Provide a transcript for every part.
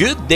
Good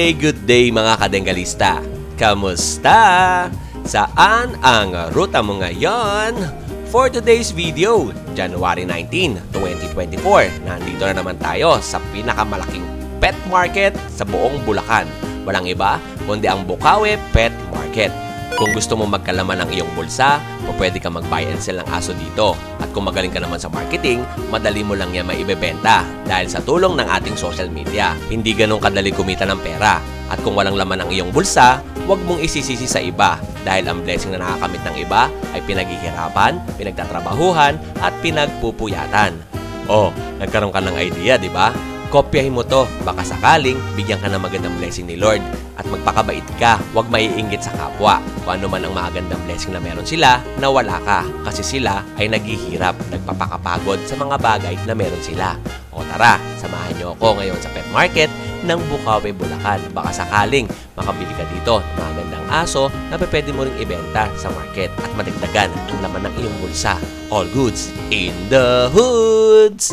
day mga kadenggalista! Kamusta? Saan ang ruta mo ngayon? For today's video, January 19, 2024, nandito na naman tayo sa pinakamalaking pet market sa buong Bulacan. Walang iba, kundi ang Bukawi Pet Market. Kung gusto mo magkalaman ng iyong bulsa, pwede ka mag-buy and sell ng aso dito. At kung magaling ka naman sa marketing, madali mo lang yan maibebenta dahil sa tulong ng ating social media. Hindi ganun kadali kumita ng pera. At kung walang laman ang iyong bulsa, huwag mong isisisi sa iba dahil ang blessing na nakakamit ng iba ay pinaghihirapan, pinagtatrabahuhan at pinagpupuyatan. Oh, nagkaroon ka ng idea, di ba? Kopyahin mo to, baka sakaling bigyan ka ng magandang blessing ni Lord at magpakabait ka, huwag maiinggit sa kapwa. Kung ano man ang magandang blessing na meron sila, na wala ka kasi sila ay naghihirap, nagpapakapagod sa mga bagay na meron sila. O tara, samahan niyo ako ngayon sa pet market ng Bukawi, Bulacan. Baka sakaling makabili ka dito ng mga gandang aso na pwede mo ring ibenta sa market at madagdagan ang laman ng iyong bulsa. All goods in the hoods!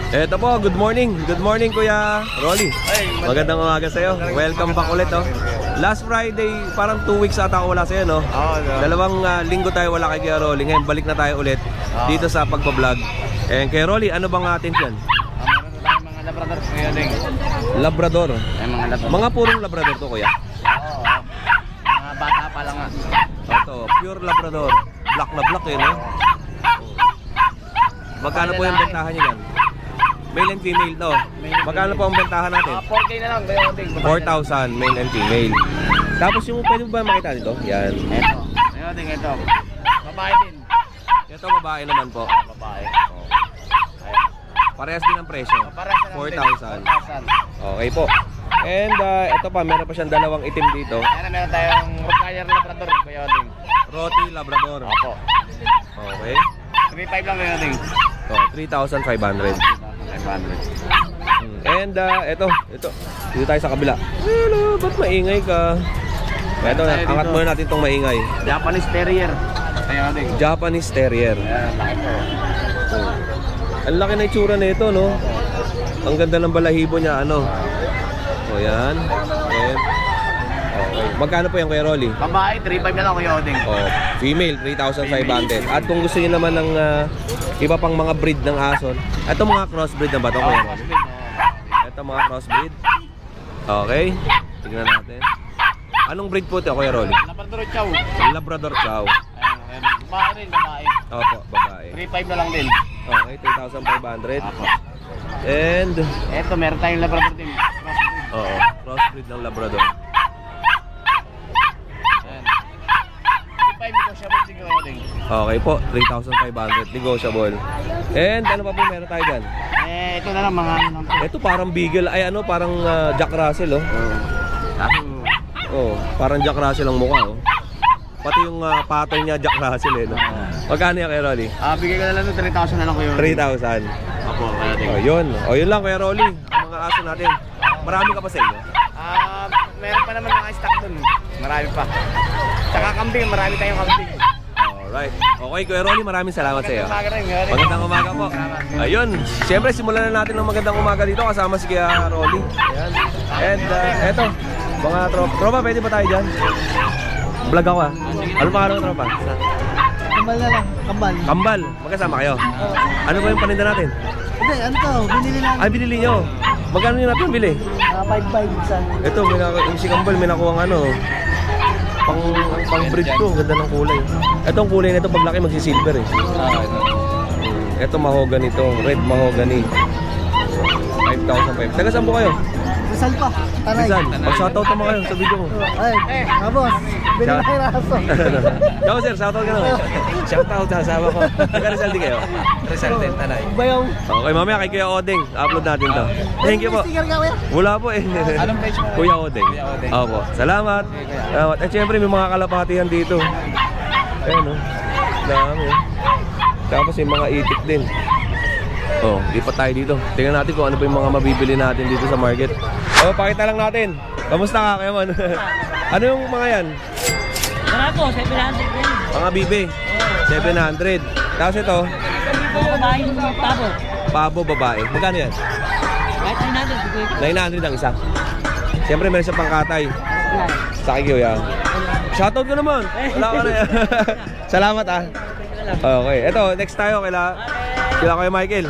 Eto po, good morning. Good morning, Kuya Rolly. Magandang umaga sa'yo. Welcome back ulit, oh. Last Friday, parang 2 weeks ata ako wala sa'yo, no? Dalawang linggo tayo wala kay Kuya Rolly. Ngayon, balik na tayo ulit dito sa pagbablog. And Kuya Rolly, ano bang atin yan? Mga labrador, Kuya Ding. Labrador? Mga labrador. Mga purong labrador to, Kuya? Oo. Mga bata pa lang nga. Ito, pure labrador. Black na black yun, eh. Magkano po yung bentahan nyo yan? Male and female to. Magkano po ang bentahan natin? 4K na lang, Kuya Ding. 4,000, male and female. Tapos yung pwede mo ba makita nito? Yan. Ito. Kuya Ding, ito. Babae din. Ito babae naman po. Babae. Parehas din ang presyo. 4,000. 4,000. Okay po. And ito pa, meron pa siyang dalawang itim dito. Ayan, meron tayong Rottweiler Labrador, Kuya Ding. Roti Labrador. Opo. Okay. 3,500 lang, Kuya Ding. 3,500. 500. And ito. Dito tayo sa kabila. Hello, ba't maingay ka? Ito, angat muna natin itong maingay. Japanese Terrier. Kuya Ding. Japanese Terrier. Ayan, laki po. Ang laki na itsura nito, no? Ang ganda ng balahibo niya, ano? O, yan. Okay. Magkano po yan, Kuya Rolly? Babae, 3,500 na lang, Kuya Ding. O, female, 3,500. At kung gusto niyo naman ng iba pang mga breed ng aso, ito mga crossbreed na ba ito, Kuya Rolly? Ito mga crossbreed. Okay. Tingnan natin. Anong breed po ito, Kuya Rolly? Labrador Chow. Labrador Chow. Ayan, babae rin, babae. Opo, babae. 3,500 na lang din. Okay, 2,500. Apo. And Eto, meron tayong Labrador din. oo, crossbreed ng Labrador. Ayan. 3,500 negotiable siguro din. Okay po, 3,500 negotiable. And ano pa po meron tayo dyan? Ito na lang mga ano lang. Ito parang beagle, ay ano, parang Jack Russell, oh. Oh, parang Jack Russell ang mukha, oh. Pati yung pattern niya Jack Russell, eh, no? Magkano yan, Kuya Rolly? Bigay ko na lang ng 3,000 na lang, Kuya. 3,000. Apo, Kuya Ding. Oh, yun. Oh, yun lang, Kuya Rolly. Ang mga aso natin. Marami ka pa sa inyo? Meron pa naman mga stock dun. Marami pa. Tsaka kambing, marami tayong kambing. Alright. Okay, Kuya Rolly, maraming salamat sa iyo. Magandang umaga rin, Kuya Ding. Magandang umaga po. Ayun, siyempre simulan na natin ng magandang umaga dito kasama si Kuya Rolly. Ayan. And eto, mga tropa, pwede ba tayo dyan? Vlog ako, ah. Ano pa ng tropa? Kambal na lang, kambal. Kambal, magkasama kayo. Ano ba yung paninda natin? Hindi, ano to, binili namin. Ay, binili nyo. Magkano nyo natin bili? 5,500 isa. Ito, yung si Kambal, may nakuha ng ano, pang breed to, ganda ng kulay. Ito ang kulay nito, pag laki magsisilver, eh. Ito mahogany to, red mahogany. 5,500. Taga saan po kayo? Rizal pa, Tanay. Rizal, mag-shoutout naman kayo sa video ko. Ay, boss, binili na kayo raso. Yo sir, shoutout ka naman. Shoutout sa asawa ko. Taga Rizal din kayo? Rizal din, Tanay. Bayong. Okay, mamaya kay Kuya Odeng, upload natin to. Thank you po. Sticker ka, kuya? Wala po eh. Anong page mo? Kuya Odeng. Opo, salamat. Salamat. At syempre may mga kalapatihan dito. Ayan o. Dami o. Tapos may mga itik din. Oh, lipat tayo dito. Tingnan natin kung ano pa yung mga mabibili natin dito sa market. Oh, pakita lang natin. Kamusta ka, Kuya Mon? Ano yung mga yan? Wala po, 700 din. Mga bibe. 700. Tapos ito, Babae yung tabo. pabo babae. Magkano yan? Kahit 900. 900 ang isa. Siyempre meron sa pangkatay. Sa akin yan. Shoutout ko naman. Wala ka na yan. Salamat ah. Okay. Ito, next tayo kila Kuya Michael.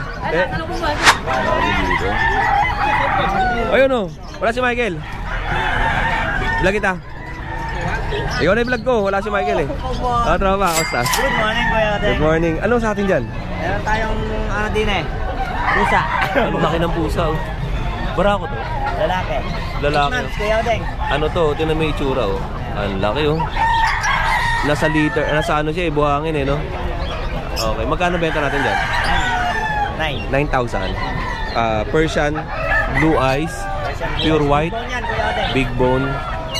Ayun o. Wala si Michael. Vlog kita. Ikaw na yung vlog ko. Wala si Michael eh. Tropa. Kamusta? Good morning, Kuya Odeng. Good morning. Anong sa atin dyan? Meron tayong ano din eh. Pusa. Ang laki ng pusa oh. Barako to? Lalaki. Lalaki. 6 months, Kuya Odeng. Ano to? Tinan mo yung itsura oh. Ang laki oh. Nasa liter, nasa ano siya eh, buhangin eh no? Okay, magkano benta natin dyan? 9,000. Persian, blue eyes, pure white, Yan, Kuya Odeng. big bone,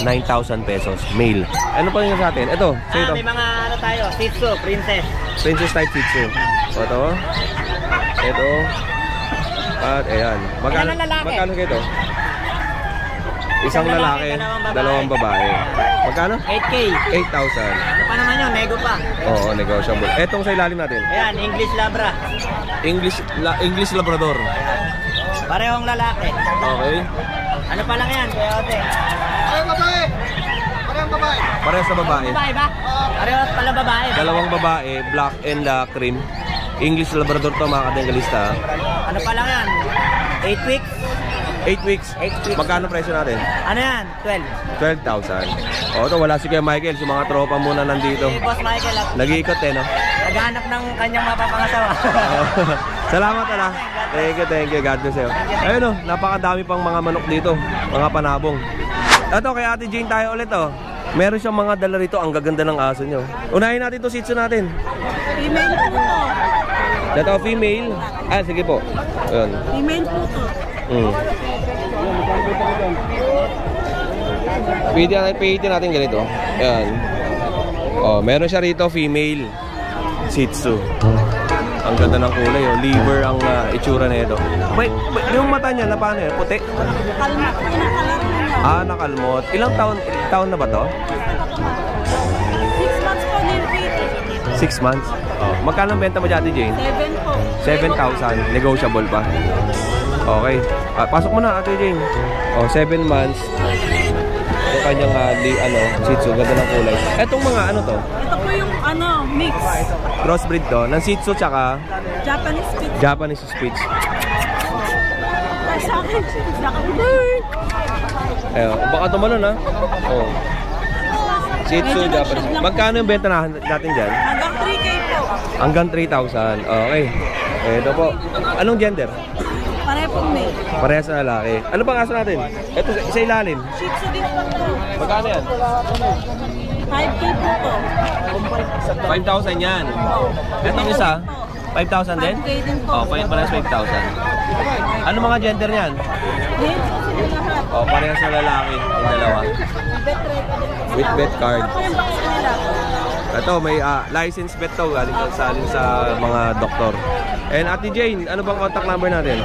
9,000 pesos, male. Ano pa rin sa atin? Ito, sa ito. May mga ano tayo, Shih Tzu, princess. Princess type Shih Tzu. Ito. Ito. At ayan. Magkano, Ayan ang lalaki. magkano ito? Isang lalaki, dalawang babae. Magkano? 8K. 8,000. Ano pa naman yun, nego pa. Oo, negotiable. Etong sa ilalim natin. Ayan, English Labra. English Labrador. Parehong lalaki. Okay. Ano pa lang yan, Kuya Odeng? Parehas sa babae. Babae ba? Parehong pala babae. Dalawang babae, black and cream. English Labrador to mga kadenggalista. Ano pa lang yan? 8 weeks? 8 weeks. 8 weeks. Magkano presyo natin? Ano yan? 12. 12,000. O, ito wala si Kuya Michael. Si mga tropa muna nandito. Si Boss Michael at Nag-iikot eh, no? naghahanap ng kanyang mapapangasawa. Salamat ala. Thank you. God bless you. Ayun o, napakadami pang mga manok dito. Mga panabong. Ito, kay Ate Jane tayo ulit o. Meron siyang mga dala rito. Ang gaganda ng aso nyo. Unahin natin ito, Shih Tzu natin. Female po to. Ito, female. Ah, sige po. Ayun. Female po to. Pwede natin ganito. Ayan. Oh, meron siya rito, female Shih Tzu. Ang ganda ng kulay, oh. Liver ang itsura nito. Yung mata niya, na paano yun? Puti? Kalmat po na kalat niya. Nakalmot. Ilang taon na ba to? 6 months po nilipit. 6 months. Oh. Magkano ang benta mo dyan, Ate Jane? 7 po. 7,000. Negotiable pa. Okay. Pasok mo na, Ate Jane. Oh, 7 months. Yung kanyang Shih Tzu, ganda ng kulay. Etong mga ano to? Ito po yung mix. Crossbreed to, ng Shih Tzu tsaka Japanese Spitz. Japanese Spitz. Ay, sa akin. Ayun, baka tumalon ha. Oh. Shih Tzu, Japanese. Magkano yung benta natin dyan? Hanggang 3K po. Hanggang 3,000. Okay. Ito po. Anong gender? Pare po male. Parehas na lalaki. Ano bang aso natin? Ito sa ilalim. Shih Tzu din po to. Magkano yan? 5K po to. 5,000 yan. Itong isa? 5,000 din? 5K din po. Oh, parehas 5,000. Ano mga gender niyan? Male po sila lahat. Oh, parehas na lalaki. Yung dalawa. Bet rate pa din po. With bet card. Ito po yung box nila. Ito, may license bet to. Galing sa mga doktor. And Ate Jane, ano bang contact number natin?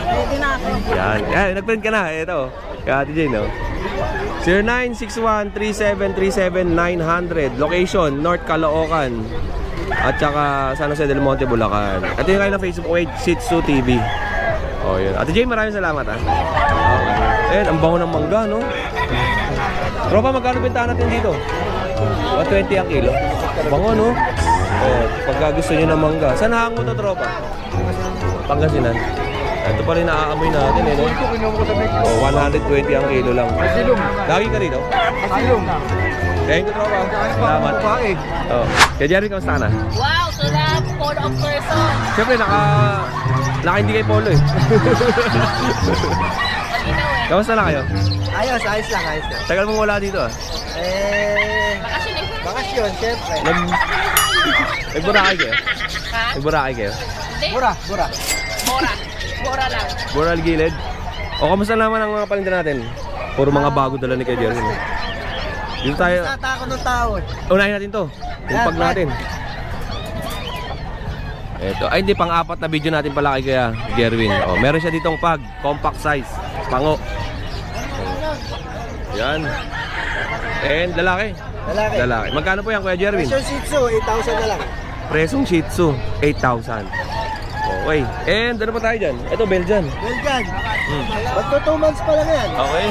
Pwede na ako. Yan. Nag-print ka na. Ito. Kay Ate Jane, no? 0961-3737-900. Location, North Caloocan. At saka San Jose del Monte, Bulacan. Ito yung kayo na Facebook page, Shih Tzu TV. Oh, yun. Ate Jane, maraming salamat, ha? Okay. Ang bango ng mangga, no? Tropa, magkano bintahan natin dito? 120 ang kilo. Bango, no? Oh, pagka gusto nyo ng mangga. Saan hango to, tropa? Pangasinan. Ito pa rin naaamoy natin, eh, no? Oh, 120 ang kilo lang. Lagi ka rito? Thank you, tropa. Salamat. Oh. Kaya Jerry, kamusta ka na? Wow, so that full of person. Siyempre, naka-hindi kay Polo, eh. Kamusta na kayo? Ayos lang. Tagal mong wala dito, ah. Bakasyon, syempre. Nagburakay kayo? Nagburakay kayo? Bura. Bora lang. Boral gilid. O, kamusta naman ang mga palinda natin? Puro mga bago dala ni Kuya Jerry. Dito tayo. Tatako ng tao. Unahin natin to. Yung pag natin. Ito. Ay, hindi. Pang-apat na video natin pala kay Kuya Jerwin. O, meron siya ditong pag. Compact size. Pango. Yan. And lalaki. Lalaki. Lalaki. Magkano po yan, Kuya Jerwin? Presyo Shih Tzu, 8,000 na lang. Presong Shih Tzu, 8,000. Okay. And ano pa tayo dyan? Ito, Belgian. Belgian. Magto 2 months pa lang yan. Okay.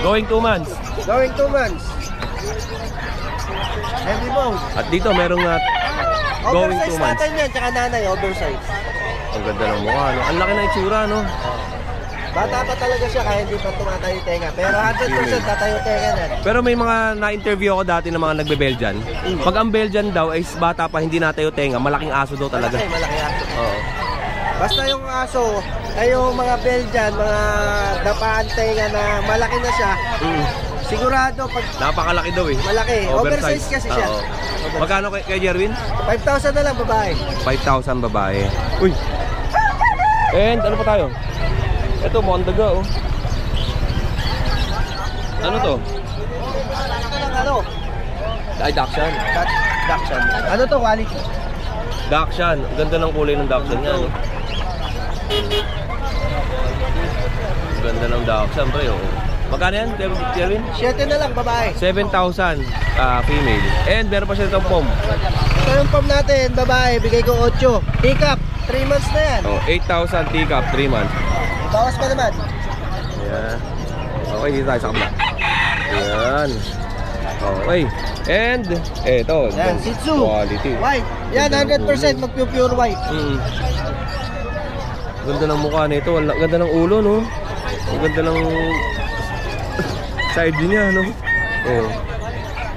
Going 2 months. Going 2 months. Heavy bone. At dito, merong going 2 Oversize months. natin yan, tsaka nanay, oversize. Ang ganda ng mukha, no? Ang laki ng itsura, no? Bata pa talaga siya kaya hindi pa tumatayo tenga. Pero 100% tatayo tenga na. Pero may mga na-interview ako dati ng mga nagbe-Belgian. Pag ang Belgian daw ay bata pa, hindi natayo tenga, malaking aso daw talaga. Malaki aso. Oo. Basta yung aso, ay yung mga Belgian, mga dapaan tenga na malaki na siya, sigurado pag Napakalaki daw eh. malaki. Oversize kasi siya. Oo. Magkano kay Jerwin? 5,000 na lang babae. 5,000 babae. Uy! And ano pa tayo? Ito, mukhang daga, oh. Ano to? Ano? Ay, Dachshund. Dachshund. Ano to, quality? Dachshund. Ang ganda ng kulay ng Dachshund niya, no? Ang ganda ng Dachshund, pre, oh. Magkano yan, Jerwin? 7 na lang babae. 7,000 female. And meron pa siya itong pom. Ito yung pom natin, babae, bigay ko 8. Pick up, 3 months na yan. Oh, 8,000 teacup, 3 months. Bawas pa naman. Ayan. Okay, dito tayo sa kabla. Ayan. Okay. And, eto. Yan, Shih Tzu. Quality. White. Yan, 100% magpupure white. Ganda ng mukha nito. Ang ganda ng ulo, no? Ang ganda ng side niya, no? Oh.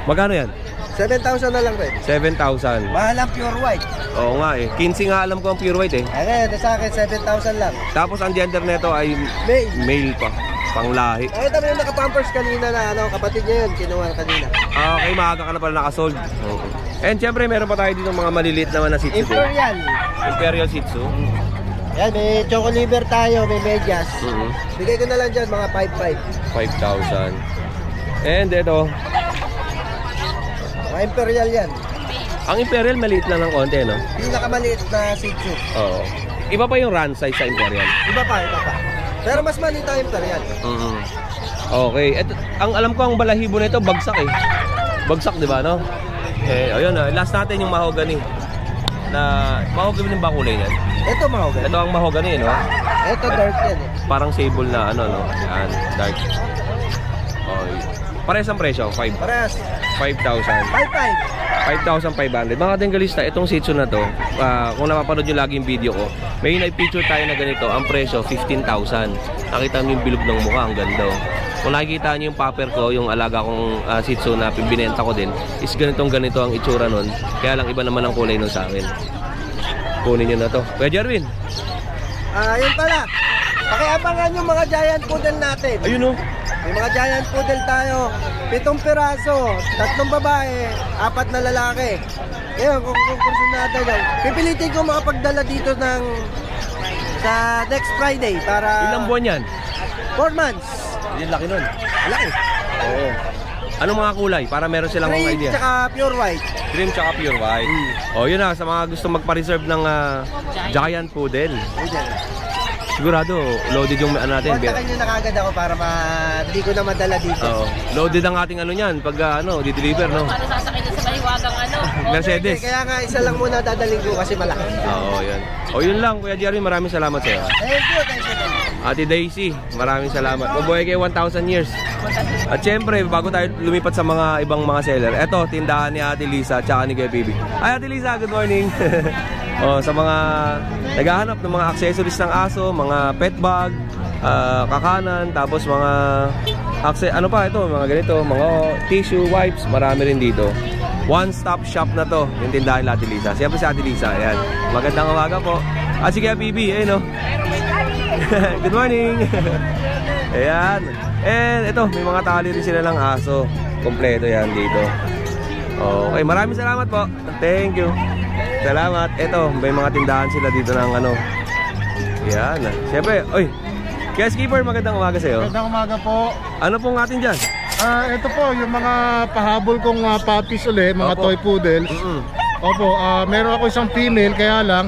Magkano yan? 7,000 na lang rin. 7,000. Mahal ang pure white. Oo nga eh. 15 nga alam ko ang pure white eh. Ayan, sa akin 7,000 lang. Tapos ang gender nito ay Male. male pa. Panglahi. Ay, tama yung nakapampers kanina na kapatid niya yun, kinuha kanina. Okay, maaga ka na pala nakasold. And syempre, meron pa tayo dito mga maliliit naman na Shih Tzu. Imperial. Imperial Shih Tzu. Yan, may choco liver tayo, may medyas. Bigay ko na lang dyan, mga 5,500. 5,000. And ito, Mga Imperial yan. ang Imperial maliit lang ng konti, no? Pinakamaliit na Shih Tzu. Oo. Iba pa yung run size sa Imperial. Iba pa. Pero mas maliit ang Imperial. Okay. Ito, ang alam ko ang balahibo nito bagsak eh. Bagsak, di ba, no? Eh, ayun na. Last natin yung mahogany. Na mahogany ba kulay niyan? Ito mahogany. Ito ang mahogany, no? Ito dark yan eh. Parang sable na ano, no? Yan, dark. Okay. Parehas ang presyo, Parehas. 5,000. 5,500. 5,500. Mga Tengalista, itong Shih Tzu na to, kung napapanood nyo lagi yung video ko, may na-picture tayo na ganito, ang presyo 15,000. Nakita mo yung bilog ng mukha, ang ganda. Kung nakikita nyo yung paper ko, yung alaga kong Shih Tzu na binenta ko din, is ganito ang itsura nun. Kaya lang iba naman ang kulay nun sa akin. Kunin nyo na to. Kuya Jerwin. Yun pala. Pakiabangan yung mga giant poodle natin. Ayun, no? May mga giant poodle tayo. 7 piraso, 3 babae, 4 na lalaki. Ngayon, kung kursunada yan, pipilitin ko makapagdala dito sa next Friday para... Ilang buwan yan? 4 months. Yung laki nun. Malaki. Oo. Anong mga kulay? Para meron silang mga Cream idea. tsaka pure white. Cream tsaka pure white. Oh, yun na. Sa mga gusto magpa-reserve ng giant poodle. Sigurado, loaded yung ano natin. Kontakin nyo na kagad ako para hindi ko na madala dito. Oo. Loaded ang ating ano niyan pag di-deliver, no? Paano sasakay na sa mahiwagang ano? Mercedes. Kaya nga isa lang muna dadaling ko kasi malaki. Oo, yan. O yun lang, Kuya Jerry, maraming salamat sa iyo. Thank you. Ate Daisy, maraming salamat. Mabuhay kayo 1,000 years. At syempre, bago tayo lumipat sa mga ibang mga seller, eto, tindahan ni Ate Lisa at saka ni Kuya Bibi. Ay, Ate Lisa, good morning. Sa mga naghahanap ng mga accessories ng aso, mga pet bag, kakanan, tapos mga ano pa ito, mga ganito, mga tissue, wipes, marami rin dito. One-stop shop na to, yung tindahan ni Ate Lisa. Siyempre si Ate Lisa, ayan. Magandang umaga po. At si Kuya Bibi, ayun, no? Good morning. Ayan. And ito, may mga tali rin sila ng aso. Kompleto yan dito. Okay, maraming salamat po. Thank you. Salamat. Ito, may mga tindahan sila dito ng ano. Ayan. Siyempre, oy, Kaya Skipper, magandang umaga sa'yo. Magandang umaga po. Ano pong atin dyan? Ito po, yung mga pahabol kong puppies ulit, mga Opo. toy poodles. Opo, meron ako isang female, kaya lang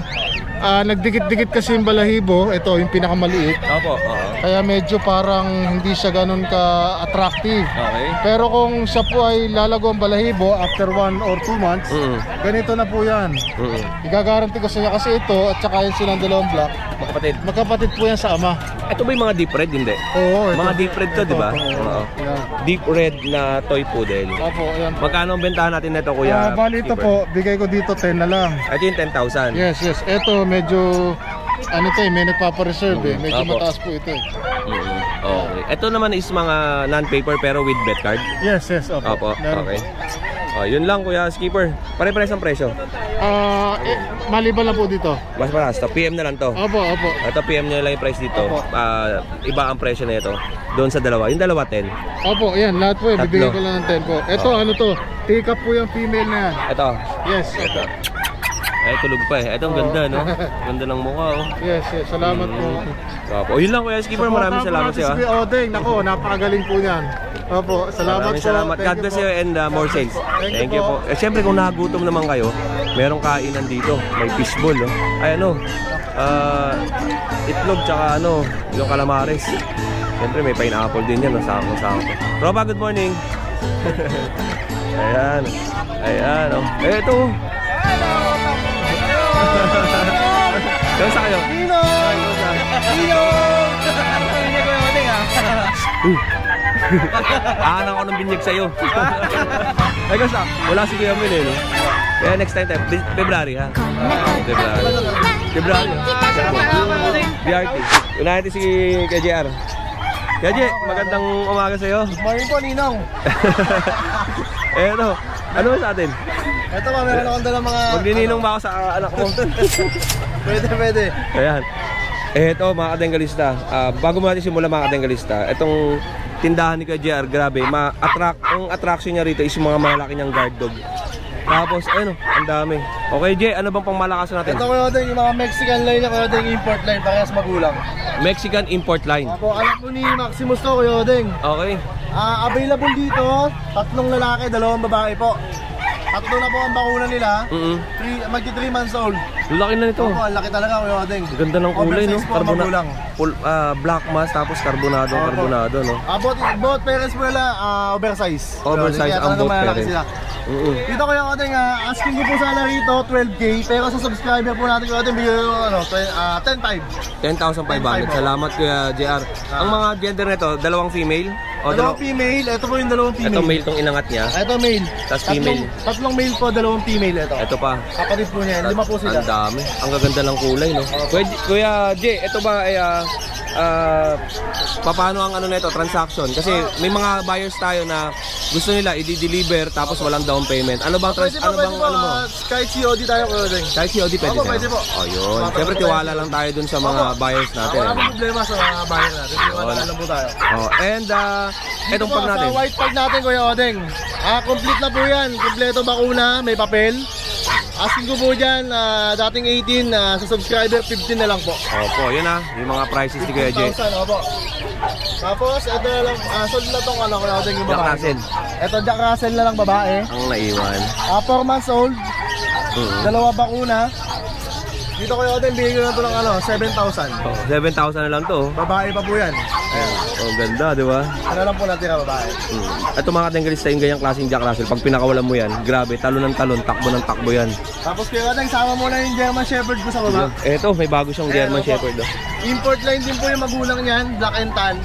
nagdikit-dikit kasi yung balahibo. Ito yung pinakamaliit. Opo, oo. Kaya medyo parang hindi siya ganun ka-attractive. Okay. Pero kung siya po ay lalago ang balahibo after 1 or 2 months, ganito na po yan. Igagaranti ko sa inyo kasi ito at saka yung silang dalawang black, Magkapatid. magkapatid po yan sa ama. Ito ba yung mga deep red? Hindi. Oo, ito. Mga deep red to, di ba? Oo. Yan. Deep red na toy poodle. Opo, ayan po. Magkano ang bentahan natin nito, kuya? Bali ito Skipper? po, bigay ko dito 10 na lang. Ito yung 10,000. Yes, yes. Ito medyo ano to eh, may nagpapa-reserve eh. Medyo Opo. mataas po ito eh. Okay. Ito naman is mga non-paper pero with bet card. Yes, yes. Opo, Meron okay. po. Yun lang, kuya Skipper. Pare-pares ang presyo. Maliban lang po dito. Mas paras. Ito, PM na lang to. Opo, opo. Ito, PM nyo lang yung price dito. Opo. Iba ang presyo na ito. Doon sa dalawa. Yung dalawa, 10. Opo, yan. Lahat po eh. Tatlo. Bibigyan ko lang ng 10 po. Ito, ano to? Take up po yung female na yan. Ito. Yes. Ito. Tulog pa eh. Ito, ang ganda, no? Ganda ng mukha, oh. Yes, yes. Salamat po. Opo. Yun lang, kuya Skipper. Maraming salamat sa'yo. Si Odeng. Nako, napakagaling po niyan. Opo, salamat Maraming po. salamat. Thank God you bless po. you and more sales. Thank you po. Siyempre, kung nagutom naman kayo, merong kainan dito. May fishball, no? Ay, ano? Itlog, tsaka ano, yung calamares. Siyempre, may pineapple din yan. Nasama-sama. Roba, good morning. Ayan. Ayan, oh. Ito. Kaya sa kayo? Aanang ko ng binyag sa'yo. Ay, kasi wala si Kuya Mil eh, no? Kaya next time tayo, February ha? February. BRT. Unahin natin si KJR. KJ, magandang umaga sa'yo. Morning po, Ninong. Eto, ano ba sa atin? Ito ba, meron akong dalang mga... Magnininong ba ako sa anak mo? Pwede. Ayan. Eto mga kadenggalista, bago mo natin simulan mga kadenggalista, itong tindahan ni KJR, grabe, ang attraction niya rito is yung mga malaki niyang guard dog. Tapos, ayun, ang dami. Okay, Jay, ano bang pangmalakasan natin? Ito ko yung mga Mexican line na ko yung import line, parehas magulang. Mexican import line. Ako, anak po ni Maximus to, Kuya Odeng. Okay. Available dito, 3 lalaki, 2 babae po. 3 na po ang bakuna nila. Magti 3 months old. Laki na nito. Opo, ang laki talaga, Kuya Odeng. Ganda ng kulay, no? Oversize po ang magulang. Black mask, tapos carbonado, no? Both parents po nila, oversize. Oversize Kaya ang talagang both malalaki parents. sila. Dito Kuya Odeng, asking ko po sana rito 12K, pero sa subscriber po natin Kuya Odeng, bigyan ko 10,500. 10,500. Salamat Kuya JR. Ang mga gender nito, dalawang female? O Dalawang female, ito po yung 2 female. Ito male tong inangat niya. Ito male. Tas female. Tatlong male po, 2 female ito. Ito pa. Kapatid po niya, 5 po sila. Ang dami. Ang gaganda ng kulay, no? Kuya J, ito ba ay paano ang ano nito, transaction? Kasi may mga buyers tayo na gusto nila i-deliver tapos walang down payment. Ano bang Pwede po, ano mo? kahit COD tayo Kuya Odeng. Kahit COD pwede Opo, na. pwede po. Oh, yun. Siyempre tiwala lang tayo dun sa mga buyers natin. Wala eh. pong problema sa mga buyer natin. Wala lang po tayo. Oh, and etong Dito pag po, natin. sa white pag natin Kuya Odeng. Complete na po yan. Kompleto bakuna, may papel. Asking ko po dyan, dating 18, sa subscriber 15 na lang po. Opo, yun yung mga prices ni Kuya J. 15,000, opo. Tapos, ito na lang, sold na tong Kuya Odeng yung Jack babae. Russell. Ito, Jack Russell na lang babae. Ang naiwan. 4 months old, 2 bakuna. Dito Kuya Odeng, bigay ko na ito ng 7,000. Oh, 7,000 na lang to. Babae pa po yan. Ayan. Oh, ganda, di ba? Ano lang po natira babae. Ito mga tenggalista yung ganyang klaseng Jack Russell. Pag pinakawalan mo yan, grabe, talon ng talon, takbo ng takbo yan. Tapos Kuya Odeng, sama mo na yung German Shepherd ko sa baba. Ito, may bago siyang German Opo. Shepherd. Oh. Import line din po yung magulang niyan, black and tan.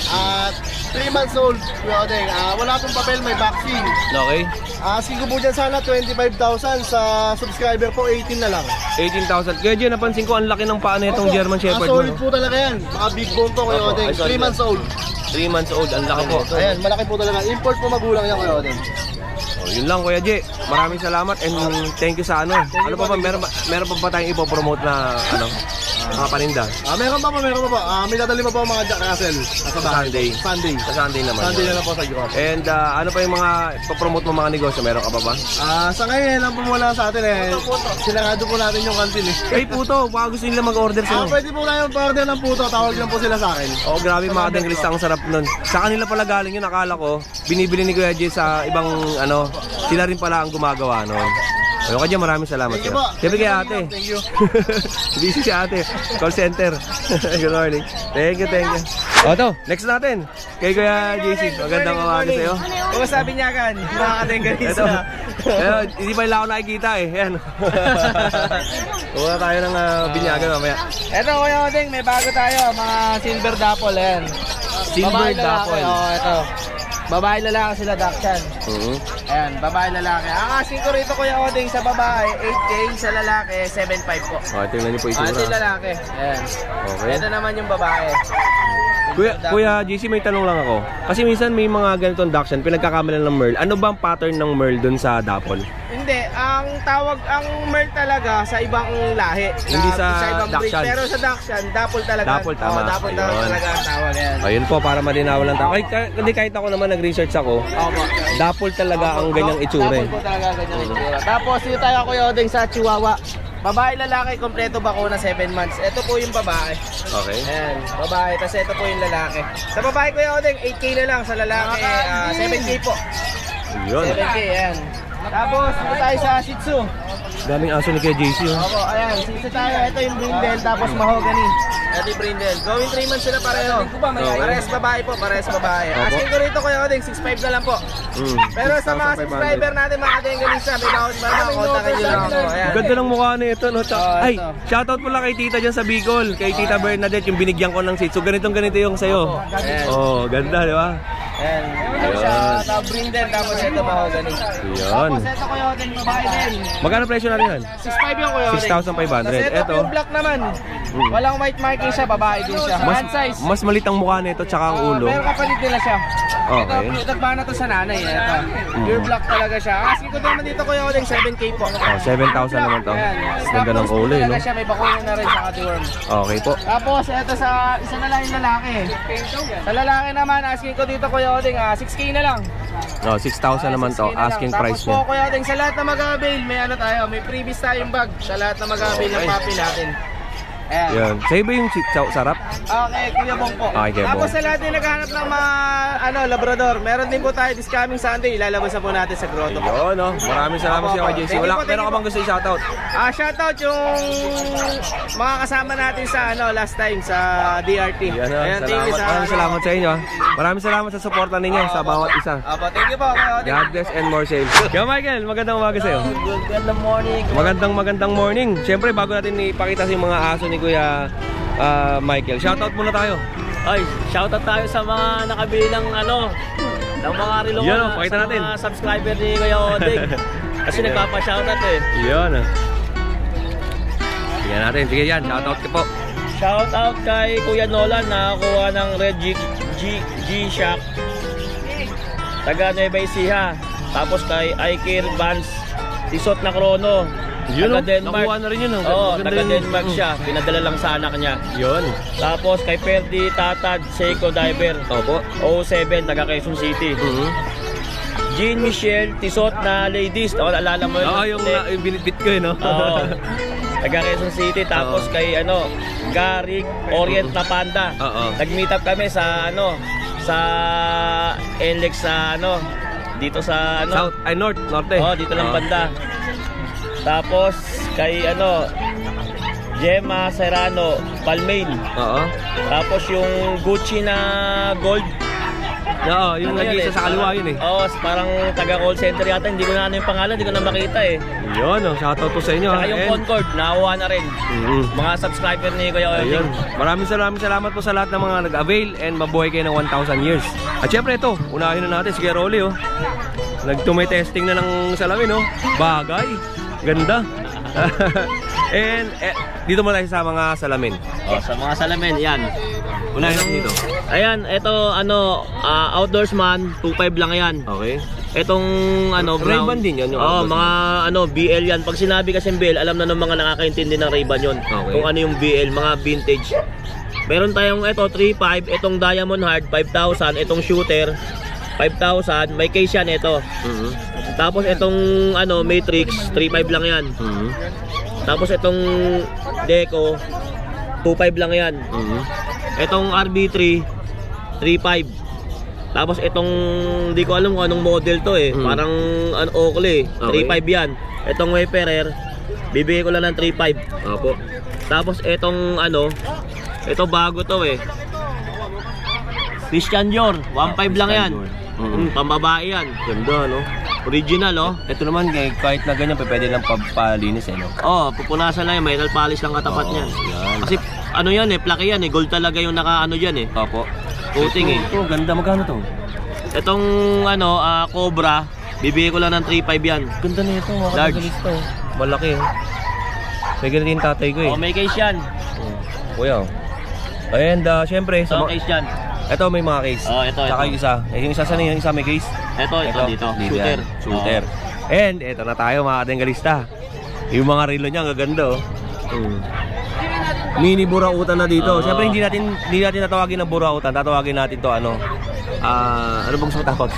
At 3 months old, Kuya Odeng. Wala pong papel, may vaccine. Okay? Asking ko po dyan sana 25,000, sa subscriber po 18 na lang. 18,000. Kaya dyan, napansin ko, ang laki ng paa na itong German Shepherd mo. Solid po talaga yan. Mga big bone po Kuya Opo, Odeng. ay, solid 3 months old. 3 months old, ang laki po. Ayan, malaki po talaga. Import po magulang yan Kuya Odeng. Oh, yun lang Kuya J. Maraming salamat and thank you sa ano. Ano pa ba? Meron pa ba tayong ipopromote na mga paninda? Meron pa. May dadali pa po mga Jack Russell. Sa Sunday. Sunday. Sa Sunday naman. Sunday na lang po sa Gros. And ano pa yung mga ipopromote mo mga negosyo? Meron ka pa ba? Sa ngayon, ang pumula sa atin sinarado po natin yung kantin Ay puto, baka gusto nila mag-order sa'yo. Pwede po tayo pa-order ng puto. Tawag lang po sila sa akin. Oh, grabe mga denglista, ang sarap nun. Sa kanila pala galing yun, akala ko. Binibili ni Kuya J sa ibang sila rin pala ang gumagawa nun. Ayoko dyan, maraming salamat sir. Siyempre kay ate. Thank you. Busy si ate. Call center. Good morning. Thank you, thank you. O to, next natin. Kay Kuya JC. Magandang umaga sa'yo. Kung sabi niya kan, mga kadengalista. Hindi pa nila ako nakikita eh. Yan. Kuha tayo ng binyagan mamaya. Eto Kuya Odeng, may bago tayo, mga silver dapple, ayan. Silver dapple. Oo, eto. Babae lalaki sila Dachshund. Ayan, babae lalaki. Ang asking ko rito Kuya Odeng sa babae, 8K, sa lalaki, 7.5 po. Tingnan niyo po Ito itura. yung lalaki. Ayan. Okay. Ito naman yung babae. Kuya JC, may tanong lang ako. Kasi minsan may mga ganitong Dachshund, pinagkakamalan ng Merle. Ano ba ang pattern ng Merle dun sa dapple? Hindi, ang Merle talaga sa ibang lahi. Hindi sa ibang breed. Dachshund. Pero sa Dachshund, dapple talaga. Dapple, tama. Oo, dapple Ayun. talaga ang tawag. Ayan. Ayun po, para malinaw lang tayo. Hindi, kahit ako naman nag-research ako, Opo. dapple talaga ang ganyang itsura. Dapple po talaga ganyang itsura. Tapos dito tayo Kuya Odeng sa Chihuahua. Babae lalaki, kompleto bakuna 7 months. Ito po yung babae. Okay. Ayan, babae. Tapos ito po yung lalaki. Sa babae Kuya Odeng, 8K na lang. Sa lalaki, 7K po. Yun. 7K, ayan. Tapos dito tayo sa Shih Tzu. Daming aso ni Kuya JC. Opo, ayan. Sisa tayo. Ito yung brindle, tapos mahogany. Ito yung brindle. Going 3 months sila pareho. Parehas babae po, parehas babae. Asking ko rito Kuya Odeng, 6.5 na lang po. Pero sa mga subscriber natin, mga kadengalista, may bawat kontakin nyo lang ako. Ayan. Ganda ng mukha na ito, no? Ay, ito. shoutout pala kay tita dyan sa Bicol. Kay tita Bernadette, yung binigyan ko ng seat. So, ganito yung sa'yo. Ayan. Oh, ganda, di ba? Ayan. Ito siya, brindle, tapos ito mahogany. Yun. Tapos ito Kuya Odeng, babae din. Magkano presyo na rin yan? 6.5 yung Kuya Odeng. 6,500. Tapos ito, Ito. pure black naman. Walang white marking siya, babae din siya. Hand size. Mas malit ang mukha nito, tsaka ang ulo. Meron kapalit nila siya. Okay. Ito, nagbana to sa nanay. Ito. Pure black talaga siya. Asking ko naman dito Kuya Odeng, 7K po. Oh, 7,000 naman to. Ayan. Ganda ng ulo, no? Talaga siya, may bakuna na rin sa deworm. Okay po. Tapos ito sa isa na lang yung lalaki. Sa lalaki naman, asking ko dito Kuya Odeng, 6K na lang. No, 6,000 naman to. 6K na lang. Asking price Tapos niya. po Kuya Odeng, sa lahat na mag-avail, may ano tayo, may freebies tayong bag sa lahat na mag-avail ng puppy natin. Ayan. Yan. Sa'yo ba yung sarap? Okay, Kuya Bong po. Okay, Kuya Tapos Bong. sa lahat din naghahanap ng mga Labrador, meron din po tayo this coming Sunday, ilalabas na po natin sa grotto. Yun, no? Maraming salamat sa iyo kay JC. Thank you po, Meron ka bang gusto i-shoutout? Shoutout yung mga kasama natin sa last time sa DRT. Yan, Ayan, thank you salamat. Maraming salamat sa inyo. Maraming salamat sa suporta ninyo sa bawat isa. Apo, thank you po. Kuya Odeng. God bless and more sales. Yo Michael, magandang umaga sa iyo. Good morning. Magandang morning. Siyempre, bago natin ipakita sa yung mga aso ni Kuya Michael, shoutout muna tayo. Ay, shoutout tayo sa mga nakabili ng ng mga relo Yan, na pakita sa natin. mga subscriber ni Kuya Odeng. Kasi nagpapa-shoutout eh. Yun. Tingnan natin. Sige yan, shoutout ka po. Shoutout kay Kuya Nolan na nakakuha ng Red G-Shock. Taga Nueva Ecija. Tapos kay Aikir Vans Tisot na Chrono. Yun, taga Denmark. nakuha na rin yun. Oo, Maganda taga yun. Denmark siya. Pinadala lang sa anak niya. Yun. Tapos kay Ferdi Tatad Seiko Diver. Opo. 07 taga Quezon City. Jean Michelle Tisot na ladies. O, naalala mo yun? Oo, yung binitbit ko no? Oo. Taga Quezon City. Tapos kay Garik Orient na Panda. Oo. Nag-meet up kami sa sa NLEX sa dito sa South, ay Norte. Oh, dito lang banda. Tapos kay Gemma Serrano Palmain. Oo. Tapos yung Gucci na gold. Oo, yung Ano nag-isa sa kaliwa yun eh. Oo, parang taga call center yata. Hindi ko na yung pangalan, hindi ko na makita eh. Yun, shoutout po sa inyo. Saka yung Concord, nakuha na rin. Mga subscriber ni Kuya Ayun. Odeng. Maraming salamat po sa lahat ng mga nag-avail and mabuhay kayo ng 1,000 years. At syempre ito, unahin na natin si Kuya Rolly nagtumay testing na ng salamin Bagay. Ganda. And dito mo tayo sa mga salamin. Oh, sa mga salamin, yan. Unahin natin dito. Ayan, ito outdoorsman, 2.5 lang yan. Okay. Itong brown. Ray-Ban din yan yung outdoorsman. mga BL yan. Pag sinabi kasi BL, alam na ng mga nakakaintindi ng Ray-Ban yun. Okay. Kung ano yung BL, mga vintage. Meron tayong 3.5, itong Diamond Heart 5,000, itong shooter 5,000, may case yan ito. Tapos itong Matrix 3.5 lang yan. Tapos itong Deco 2.5 lang yan. Itong RB3 3.5. Tapos itong, di ko alam kung anong model to eh. Parang Oakley, 3.5 yan. Itong Wayfarer, bibigay ko lang ng 3.5. Opo. Tapos itong ito bago to eh. Christian Dior, 1.5 lang yan. Pambabae yan. Ganda, no? Original, oh. Ito naman, kahit na ganyan, pwede lang palinis, eh, no? Oh, pupunasan lang yan. May nail polish lang katapat niyan. Kasi ano yan eh, plaki yan eh. Gold talaga yung naka dyan eh. Opo. Coating eh. Ito, ganda. Magkano to? Itong Cobra, bibigay ko lang ng 3.5 yan. Ganda na ito, mga Large. kadegalista. Malaki, oh. May ganito yung tatay ko, eh. Oh, may case yan. Kuya, oh. And, syempre, So, case yan. ito may mga case. Oh, ito. Tsaka yung isa. Yung isa saan yung isa may case? Ito dito. Shooter. Shooter. And ito na tayo mga kadegalista. Yung mga relo niya ang gaganda, oh. Mini burautan na dito. Siyempre hindi natin tatawagin ng burautan. Tatawagin natin to ano bang tawag?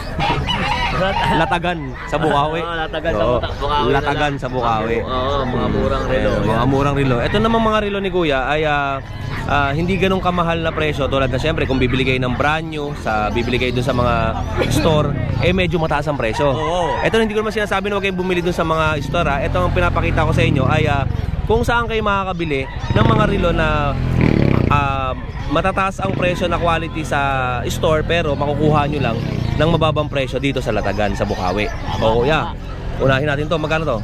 Latagan sa Bukawi. Latagan sa Bukawi. Latagan sa Bukawi. Oo, mga murang relo. Mga murang relo. Ito namang mga relo ni Kuya ay hindi ganun kamahal na presyo tulad na siyempre kung bibili kayo ng brand new, bibili kayo dun sa mga store, medyo mataas ang presyo. Ito hindi ko naman sinasabi na huwag kayong bumili dun sa mga store. Ito ang pinapakita ko sa inyo ay kung saan kayo makakabili ng mga relo na matataas ang presyo na quality sa store pero makukuha nyo lang ng mababang presyo dito sa Latagan sa Bukawi. O Kuya, unahin natin to. Magkano to?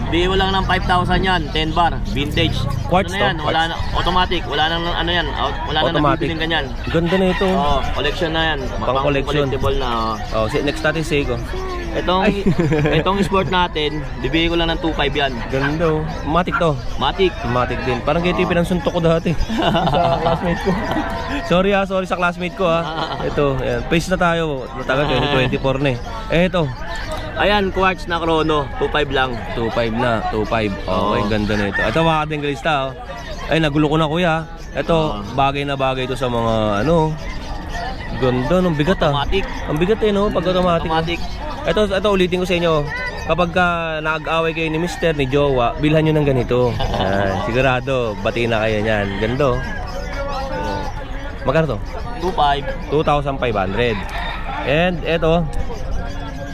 Bigay mo lang ng 5,000 yan, 10 bar, vintage. Quartz na yan, to? wala na, automatic, wala nang yan, wala na nabibiling ganyan. Ganda na ito. Oo, collection na yan. Pang collection. Collectible na. Next natin Seiko. Itong sport natin, bibigay ko lang ng 2.5 yan. Ganda, oh. Matic to. Matic din. Parang ganito yung pinansuntok ko dati sa classmate ko. Sorry sa classmate ko, ha. Ito, ayan. Pace na tayo. Natagal kayo, 24 na eh. Ito. Ayan, quartz na chrono, 2.5 lang. 2.5 na, 2.5. Okay, ganda na ito. Ito mga kadegalista, oh. Ay, nagulo ko na, Kuya. Ito, bagay na bagay ito sa mga ganda, ang bigat, Automatic. Ang bigat no, pag automatic. Ito ulitin ko sa inyo. Kapag nag-away kayo ni Mister, ni Jowa, bilhan nyo ng ganito. Sigurado, batiin na kayo niyan. Ganda, Magkano to? 2.5. 2,500. And ito,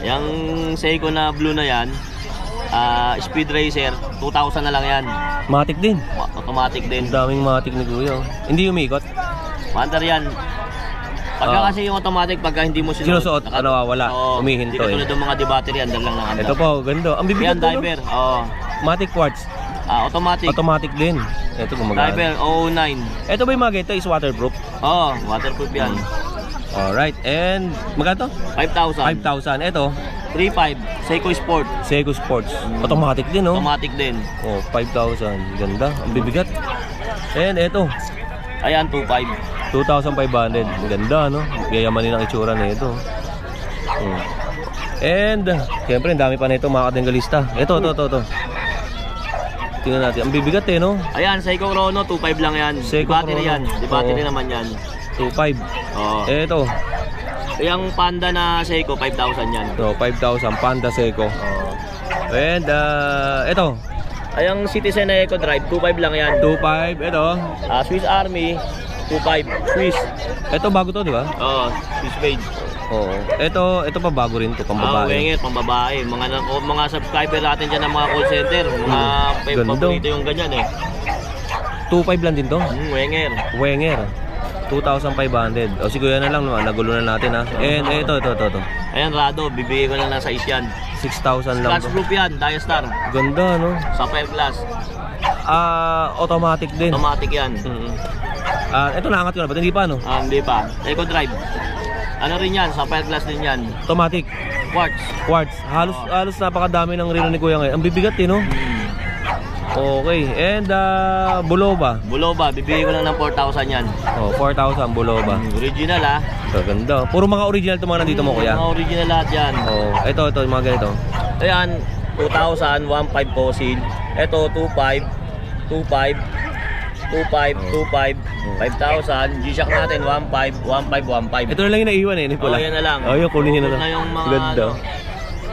yung Seiko na blue na yan, Speed Racer, 2,000 na lang yan. matic din. Automatic din. Ang daming matic ni Kuya. Hindi umikot. Matter yan. Pagka kasi yung automatic, pagka hindi mo sinusuot, nawawala, umihinto. Hindi katulad ng mga di-battery yan, lang nakanda. Ito po, ganda. Ang bibigat yan, diver. Matic quartz. Automatic din. Ito gumagana. Diver 009. Ito ba yung mga ito is waterproof? Waterproof yan. Alright, and magkano? 5,000. 5,000. Ito? 3.5. Seiko Sport. Seiko Sports. Automatic din, Automatic din. 5,000. Ganda. Ang bibigat. And ito? Ayan, 2.5. 2,500. Ganda, Gayamanin ang itsura na ito. And, siyempre, ang dami pa na ito mga kadegalista. Ito. Tingnan natin. Ang bibigat, Ayan, Seiko Chrono, 2.5 lang yan. Seiko Battery Chrono. yan. Battery naman yan. 2.5. Ito. Yung Panda na Seiko, 5,000 yan. 5,000. Panda Seiko. And, ito. Ayang Citizen na Eco Drive, 2.5 lang yan. 2.5. Ito. Swiss Army, 2.5. Swiss. Ito bago to, di ba? Swiss made. Ito pa bago rin to, pambabae. Pambabae. Mga subscriber natin dyan ng mga call center. Mga paborito yung ganyan 2.5 lang din to? Wenger. 2,500. Siguro yan na lang, nagulo na natin, And ito. Ayan, Rado, bibigay ko lang ng size yan. 6,000 lang. Glass proof yan, Diastar. Ganda, Sapphire glass. Automatic din. Automatic yan. Ito naangat ko na, ba't hindi pa, Hindi pa. Eco Drive. Ano rin yan, Sapphire glass din yan. Automatic. Quartz. Halos napakadami ng relo ni Kuya ngayon. Ang bibigat, Okay. And Buloba. Bibigay ko lang ng 4,000 yan. 4,000 Buloba. Original, Ganda. Puro mga original ito mga nandito mo, Kuya. Mga original lahat yan. Ito, yung mga ganito. Ayan, 2,000, 1.5 fossil. Ito, 2.5, 5,000. G-Shock natin, 1.5. Ito na lang yung naiwan ni Pula. Yan na lang. Yung kunin na lang. Yung mga ganda.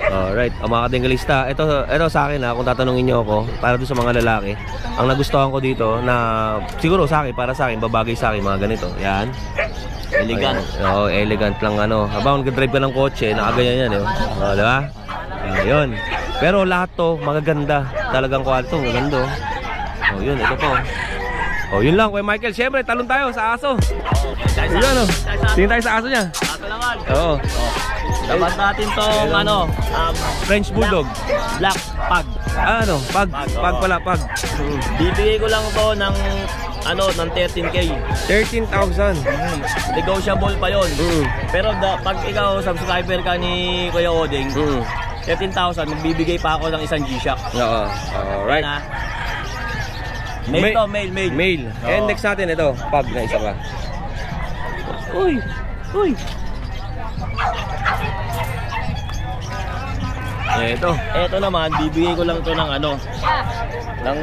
Alright, mga kadegalista, ito sa akin kung tatanungin niyo ako, para doon sa mga lalaki, ang nagustuhan ko dito na siguro para sa akin, babagay sa akin mga ganito. Yan. Elegant. Oo, elegant lang ano. Habang nag-drive ka ng kotse, nakaganyan yan eh. O, diba? Ayun. Pero lahat to, magaganda. Talagang quality, magaganda. O, yun, ito po. O, yun lang, Kuya Michael. Siyempre, talon tayo sa aso. Yun, ano? Tingin tayo sa aso niya. Ato naman. Oo. Labas natin tong ano, French Bulldog. Black Pug. Ano? Pag pala, pag. Bibigay ko lang to ng ano, ng 13K. 13,000. Negotiable pa yon. Pero pag ikaw subscriber ka ni Kuya Oding, 13,000, magbibigay pa ako ng isang G-Shock. Oo. Alright. Mail to, mail. Mail. And next natin ito, pag na isa pa. Uy. Ito naman, bibigay ko lang to ng ano, ng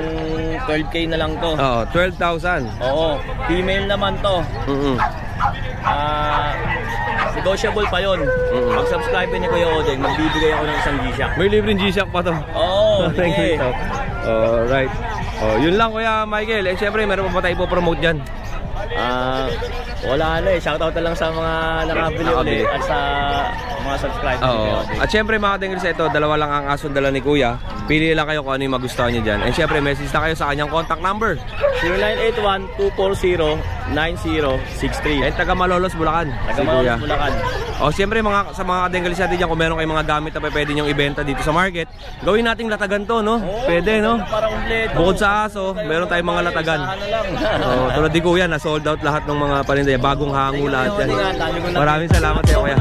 12K na lang to. Oo, 12,000. Oo, female naman to. Negotiable pa yon. Pag subscribe ni Kuya Oding, magbibigay ako ng isang G-Shock. May libreng G-Shock pa to. Oo, Thank you. sige. Alright. Yun lang Kuya Michael. Eh syempre, meron pa tayo po-promote dyan. Wala na eh. Shoutout na lang sa mga nakabili ulit at sa mga subscribers ni Kuya Oding. At syempre mga kadengers, ito, dalawa lang ang aso dala ni Kuya. Pili lang kayo kung ano yung magustuhan nyo dyan. And syempre, message na kayo sa kanyang contact number. 0981-240-9063. And taga Malolos, Bulacan. Taga Malolos, Bulacan. Syempre sa mga kadengers natin dyan, kung meron kayong mga gamit na pwede nyong ibenta dito sa market, gawin nating latagan to, no? Pwede, no? Para kumpleto. Bukod sa aso, meron tayong mga latagan. Tulad ni Kuya, na sold out lahat ng mga paninda. Bagong hango lahat yan. Maraming salamat sa'yo, Kuya.